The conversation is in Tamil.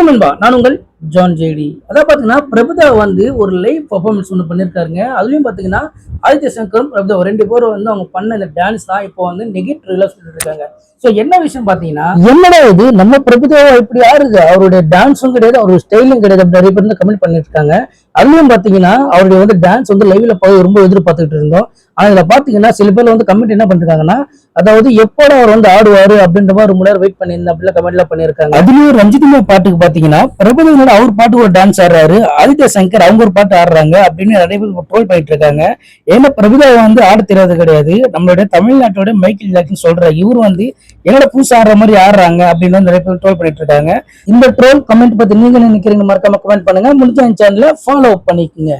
வணக்கம் நண்பா, நான் உங்கள் ஜான் ஜேடி. அதான் பாத்தீங்கன்னா பிரபுதா வந்து ஒரு லைவ் பர்ஃபார்மன்ஸ் ஒன்று பண்ணியிருக்காருங்க. அதுலயும் பாத்தீங்கன்னா ஆதித்ய சங்கரும் பிரபுதா ரெண்டு பேரும் வந்து அவங்க பண்ண இந்த டான்ஸ் தான் இப்போ வந்து நெகட்டிவ்ல சொல்லிட்டு இருக்காங்க. ஸோ என்ன விஷயம் பாத்தீங்கன்னா, என்னடா இது நம்ம பிரபுதாவா இப்படி ஆறுது, அவருடைய டான்ஸும் கிடையாது, அவருடைய ஸ்டைலும் கிடையாது அப்படி நிறைய பேர் வந்து கமெண்ட் பண்ணிட்டு இருக்காங்க. அதுலயும் பாத்தீங்கன்னா அவருடைய வந்து டான்ஸ் வந்து லைவ்ல போய் ரொம்ப எதிர்பார்த்துட்டு இருந்தோம். ஆனா இதுல பாத்தீங்கன்னா சில பேர் வந்து கமெண்ட் என்ன பண்ணிருக்காங்கன்னா, அதாவது எப்போட அவர் வந்து ஆடுவாரு அப்படின்ற மாதிரி ரொம்ப நேரம் வெயிட் பண்ணியிருந்தேன் அப்படிலாம் கமெண்ட் எல்லாம் பண்ணிருக்காங்க. அதுலயும் ரஞ்சிதா பாட்டுக்கு பாத்தீங்கன்னா பிரபுதேவனோட அவர் பாட்டு ஒரு டான்ஸ் ஆடுறாரு, ஆதித்ய சங்கர் அவங்க ஒரு பாட்டு ஆடுறாங்க அப்படின்னு நிறைய பேர் ட்ரோல் பண்ணிட்டு இருக்காங்க. ஏன்னா பிரபுதேவா வந்து ஆட தெரியாது கிடையாது, நம்மளுடைய தமிழ்நாட்டோட மைக்கேல் ஜாக்சன் சொல்ற இவர் வந்து என்னோட புதுசா ஆடுற மாதிரி ஆடுறாங்க அப்படின்னு நிறைய பேர் ட்ரோல் பண்ணிட்டு இருக்காங்க. இந்த ட்ரோல் கமெண்ட் பத்தி நீங்க நினைக்கிறீங்க மறக்காம கமெண்ட் பண்ணுங்க. முடிஞ்ச சேனலை ஃபாலோ பண்ணிக்கோங்க.